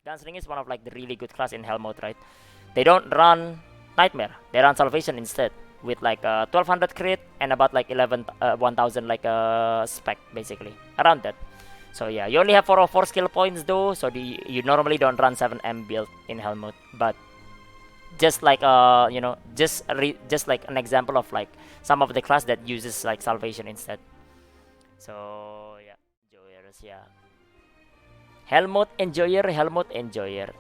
Gunsling is one of like the really good class in Hell mode, right? They don't run Nightmare, they run Salvation instead with like 1200 crit and about like 1000 like spec basically around that. So yeah, you only have 404 skill points though, so you normally don't run 7M build in Hell mode, but just like just like an example of like some of the class that uses like Salvation instead. So yeah, enjoyers, yeah. Helmut enjoyer, Helmut enjoyer.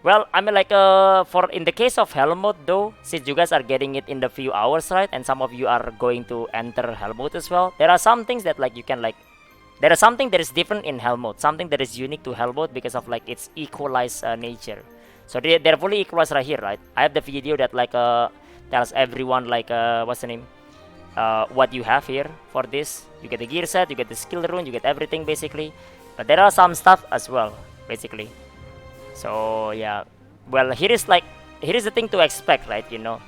Well, I mean like for in the case of Helmut though, since you guys are getting it in the few hours, right, and some of you are going to enter Helmut as well, there are some things that like you can like there is something that is different in Helmut, something that is unique to Helmut because of like its equalized nature. So they're fully equalized right here, right? I have the video that like tells everyone like what's the name, what you have here for this. You get the gear set, you get the skill rune, you get everything basically. But there are some stuff as well, basically. So yeah, well here is the thing to expect, right? You know,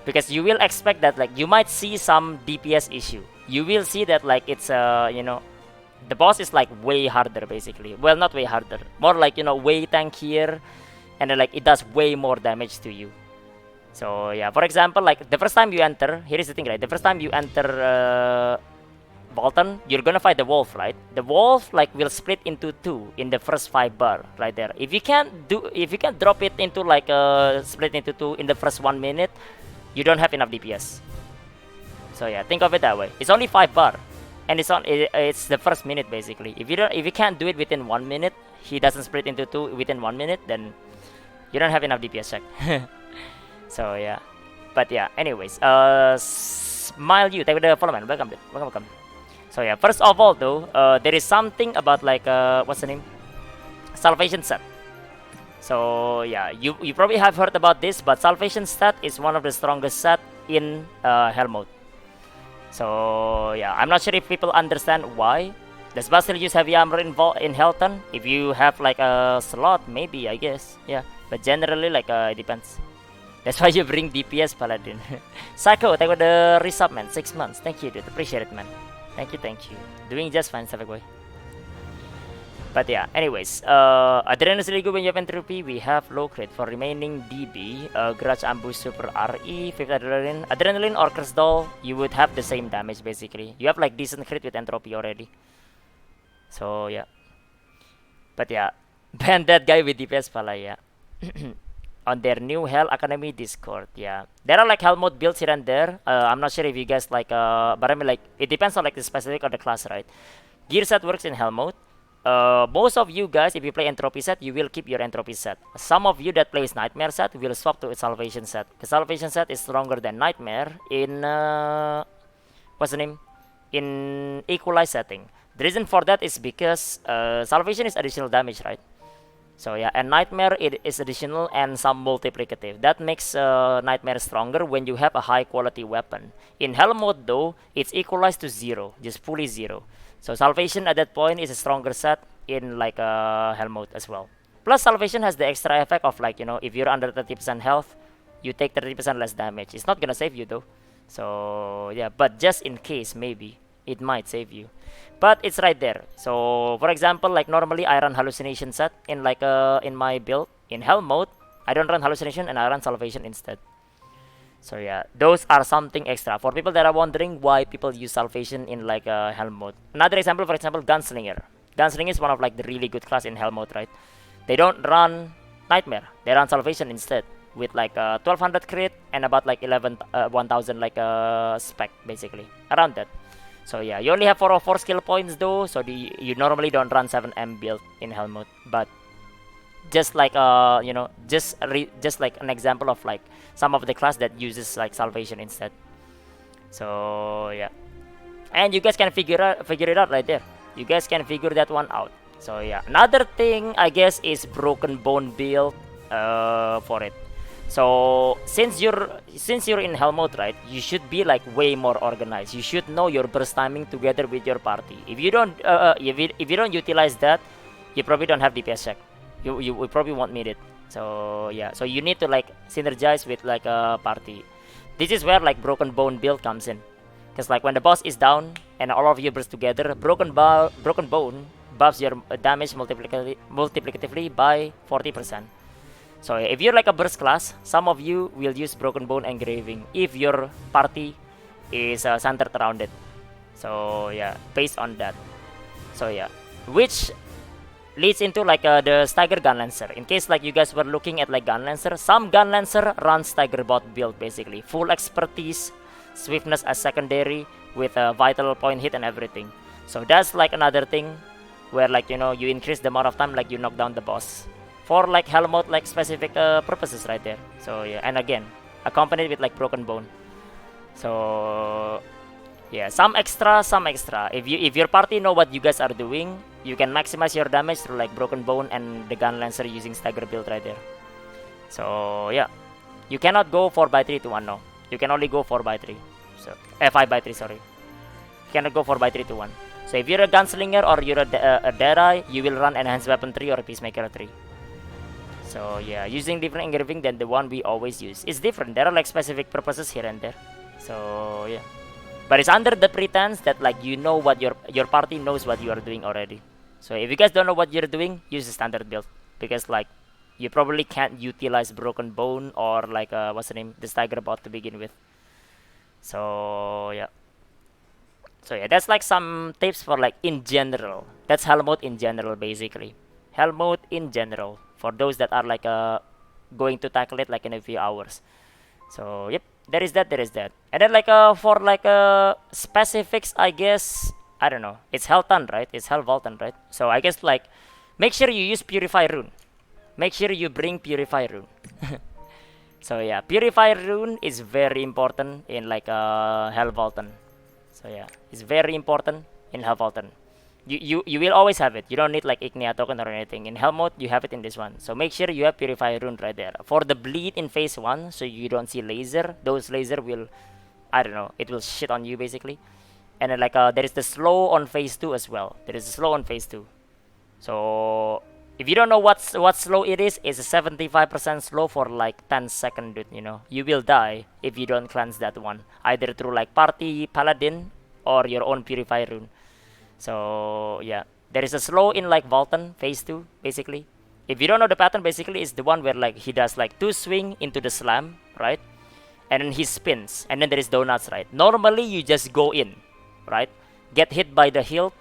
because you will expect that like you might see some DPS issue. You will see that like it's the boss is like way harder basically. Well, not way harder, more like way tankier, and then like it does way more damage to you. So yeah, for example, like the first time you enter, here is the thing, right? The first time you enter Valtan, you're gonna fight the wolf, right? The wolf like will split into two in the first 5 bar right there. If you can't drop it into like split into two in the first 1 minute, you don't have enough DPS. So yeah, think of it that way. It's only 5 bar, and it's the first minute basically. If you can't do it within 1 minute, he doesn't split into two within 1 minute, then you don't have enough DPS check. So yeah, but yeah. Anyways, Smile you, thank you for the follow, man. Welcome, welcome. So yeah, first of all though, there is something about like what's the name, Salvation set. So yeah, you probably have heard about this, but Salvation set is one of the strongest set in Hell mode. So yeah, I'm not sure if people understand why. Does Basil use heavy armor in Helton? If you have like a slot, maybe, I guess. Yeah, but generally like it depends. That's why you bring DPS Paladin. Psycho, thank you for the resub, man. 6 months. Thank you, dude. Appreciate it, man. Thank you, thank you. Doing just fine, Savagboy. But yeah, anyways, Adrenaline is really good when you have entropy. We have low crit for remaining DB, Grudge Ambush Super RE, 5th Adrenaline. Adrenaline or Curse Doll, you would have the same damage basically. You have like decent crit with entropy already. So yeah. But yeah, ban that guy with DPS pala, yeah. On their new Hell Academy Discord, yeah. There are like Hell mode builds here and there. I'm not sure if you guys like, but I mean like, it depends on like the specific of the class, right? Gear set works in Hell mode. Most of you guys, if you play Entropy set, you will keep your Entropy set. Some of you that plays Nightmare set will swap to Salvation set. The Salvation set is stronger than Nightmare in, what's the name? In equalized setting. The reason for that is because Salvation is additional damage, right? So yeah, and Nightmare it is additional and some multiplicative. That makes Nightmare stronger when you have a high quality weapon. In Hell mode though, it's equalized to 0, just fully 0. So Salvation at that point is a stronger set in like Hell mode as well. Plus Salvation has the extra effect of like, if you're under 30% health, you take 30% less damage. It's not gonna save you though. So yeah, but just in case, maybe it might save you. But it's right there. So for example, like normally I run Hallucination set in like in my build. In Hell mode, I don't run Hallucination and I run Salvation instead. So yeah, those are something extra for people that are wondering why people use Salvation in like Hell mode. Another example, for example, Gunslinger. Gunslinger is one of like the really good class in Hell mode, right? They don't run Nightmare, they run Salvation instead with like 1200 crit and about like 1000 like spec basically around that. So yeah, you only have 404 skill points though, so you normally don't run 7M build in Hell mode, but just like just like an example of like some of the class that uses like Salvation instead. So yeah, and you guys can figure it out right there. You guys can figure that one out. So yeah, another thing I guess is Broken Bone build for it. So since you're in Hell mode, right, you should be like way more organized. You should know your burst timing together with your party. If you don't if you don't utilize that, you probably don't have DPS check. You probably won't need it. So yeah, so you need to like synergize with like a party. This is where like Broken Bone build comes in, because like when the boss is down and all of you burst together, Broken Bone buffs your damage multiplicatively by 40%. So if you're like a burst class, some of you will use Broken Bone Engraving if your party is centered around it. So yeah, based on that. So yeah, which leads into like the Stagger Gun Lancer. In case like you guys were looking at like Gun Lancer, some Gun Lancer runs Stagger Bot build basically. Full expertise, swiftness as secondary with a vital point hit and everything. So that's like another thing where like you know you increase the amount of time like you knock down the boss for like hell mode like specific purposes right there. So yeah, and again accompanied with like Broken Bone. So yeah, some extra, some extra. If your party know what you guys are doing, you can maximize your damage through like Broken Bone and the Gun Lancer using Stagger build right there. So yeah, you cannot go 4x3 to 1 no. You can only go 4x3. So 5x3 sorry. You cannot go 4x3 to 1. So if you're a Gunslinger or you're a Deadeye, you will run Enhanced Weapon 3 or Peacemaker 3. So yeah, using different engraving than the one we always use. It's different. There are like specific purposes here and there. So yeah. But it's under the pretense that like you know what your party knows what you are doing already. So if you guys don't know what you're doing, use the standard build because like you probably can't utilize Broken Bone or like what's the name, the Stagger Bot to begin with. So yeah. So yeah, that's like some tips for like in general. That's hell mode in general basically. Hell mode in general for those that are like going to tackle it like in a few hours. So yep, there is that, there is that. And then like for like specifics, I guess I don't know. It's Valtan, right? It's Valtan, right? So I guess like make sure you use Purify Rune. Make sure you bring Purify Rune. So yeah, Purify Rune is very important in like Valtan. So yeah, it's very important in Valtan. You will always have it. You don't need like Ignea token or anything. In Hell mode, you have it in this one. So make sure you have Purify Rune right there. For the bleed in phase 1, so you don't see laser, those laser will, I don't know, it will shit on you basically. And then like there is the slow on phase 2 as well. There is a slow on phase 2. So if you don't know what slow it is, it's a 75% slow for like 10 seconds, dude, you know. You will die if you don't cleanse that one. Either through like party paladin or your own Purify Rune. So yeah, there is a slow in like Valtan phase 2 basically. If you don't know the pattern, basically it's the one where like he does like 2 swing into the slam, right? And then he spins, and then there is donuts, right? Normally you just go in, right? Get hit by the hilt,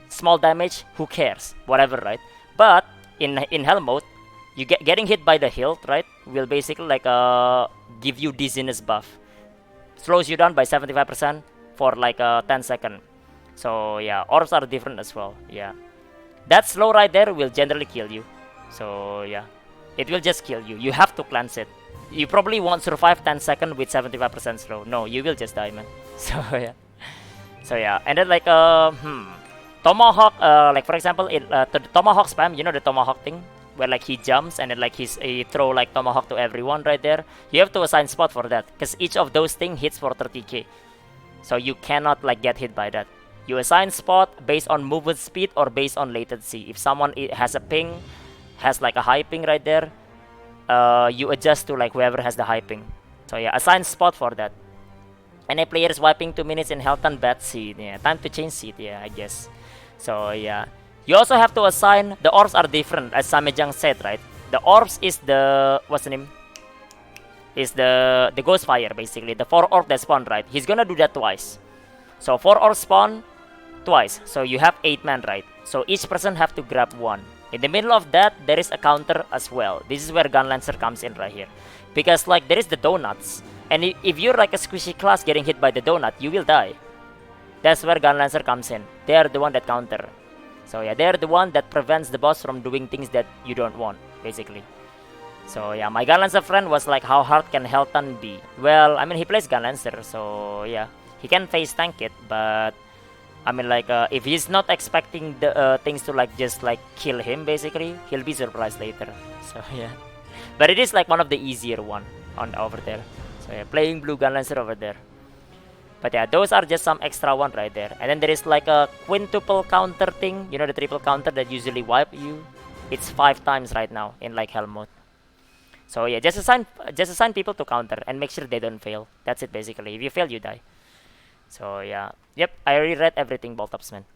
small damage, who cares? Whatever, right? But in hell mode, you getting hit by the hilt, right? Will basically like give you dizziness buff. Slows you down by 75% for like 10 seconds. So yeah, orbs are different as well. Yeah, that slow right there will generally kill you. So yeah, it will just kill you. You have to cleanse it. You probably won't survive 10 seconds with 75% slow. No, you will just die, man. So yeah, so yeah, and then like tomahawk. Like for example, the tomahawk spam. You know the tomahawk thing where like he jumps and then like he throw like tomahawk to everyone right there. You have to assign spot for that because each of those things hits for 30k. So you cannot like get hit by that. You assign spot based on movement speed or based on latency. If someone has a ping, has like a high ping right there, you adjust to like whoever has the high ping. So yeah, assign spot for that. Any players wiping 2 minutes in health and bad seed. Yeah, time to change seed. Yeah, I guess. So yeah, you also have to assign. The orbs are different, as Samejang said, right? The orbs is the what's the name? Is the ghost fire basically. The 4 orb that spawn, right? He's gonna do that twice. So 4 orbs spawn twice. So you have 8 man, right? So each person have to grab 1. In the middle of that, there is a counter as well. This is where Gun Lancer comes in right here. Because like there is the donuts. And if you're like a squishy class getting hit by the donut, you will die. That's where Gun Lancer comes in. They are the one that counter. So yeah, they're the one that prevents the boss from doing things that you don't want, basically. So yeah, my Gun Lancer friend was like, how hard can Valtan be? Well, I mean, he plays Gun Lancer, so yeah. He can face tank it, but I mean like if he's not expecting the things to like just like kill him basically, he'll be surprised later. So yeah, but it is like one of the easier one on over there. So yeah, playing blue Gun Lancer over there. But yeah, those are just some extra one right there. And then there is like a quintuple counter thing, you know, the triple counter that usually wipe you. It's 5 times right now in like hell mode. So yeah, just assign people to counter and make sure they don't fail. That's it basically. If you fail, you die. So yeah, yep, I already read everything, Boltops, man.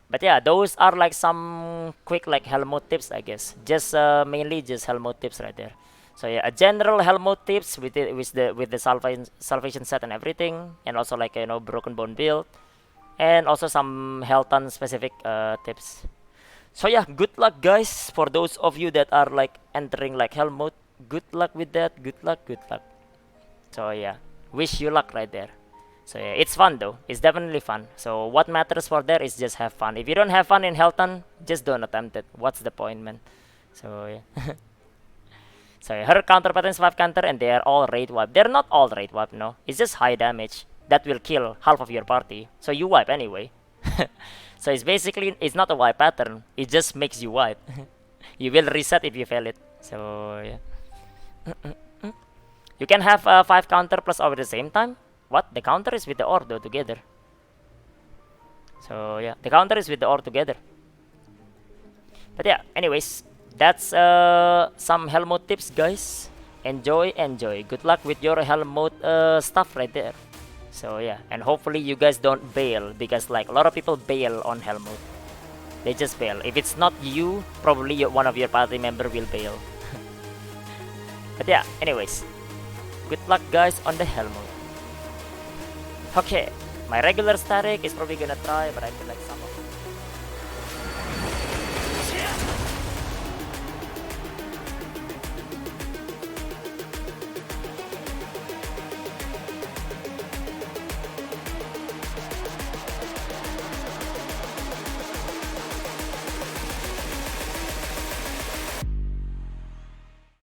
But yeah, those are like some quick like hell mode tips, I guess. Just mainly just hell mode tips right there. So yeah, a general hell mode tips with the salvation set and everything, and also like broken bone build, and also some Helton specific tips. So yeah, good luck guys for those of you that are like entering like hell mode. Good luck with that. Good luck. Good luck. So yeah, wish you luck right there. So yeah, it's fun though. It's definitely fun. So what matters for there is just have fun. If you don't have fun in Helton, just don't attempt it. What's the point, man? So yeah. So yeah, her counter patterns 5 counter and they are all rate wipe. They're not all rate wipe, no. It's just high damage that will kill half of your party. So you wipe anyway. So it's basically it's not a wipe pattern. It just makes you wipe. You will reset if you fail it. So yeah. You can have 5 counter plus over the same time. What? The counter is with the Ordo together. So yeah, the counter is with the Or together. But yeah, anyways, that's some hell mode tips, guys. Enjoy, enjoy. Good luck with your hell mode stuff right there. So yeah, and hopefully you guys don't bail because like a lot of people bail on hell mode. They just bail. If it's not you, probably one of your party member will bail. But yeah, anyways, good luck guys on the hell mode. Okay, my regular static is probably gonna try, but I feel like some of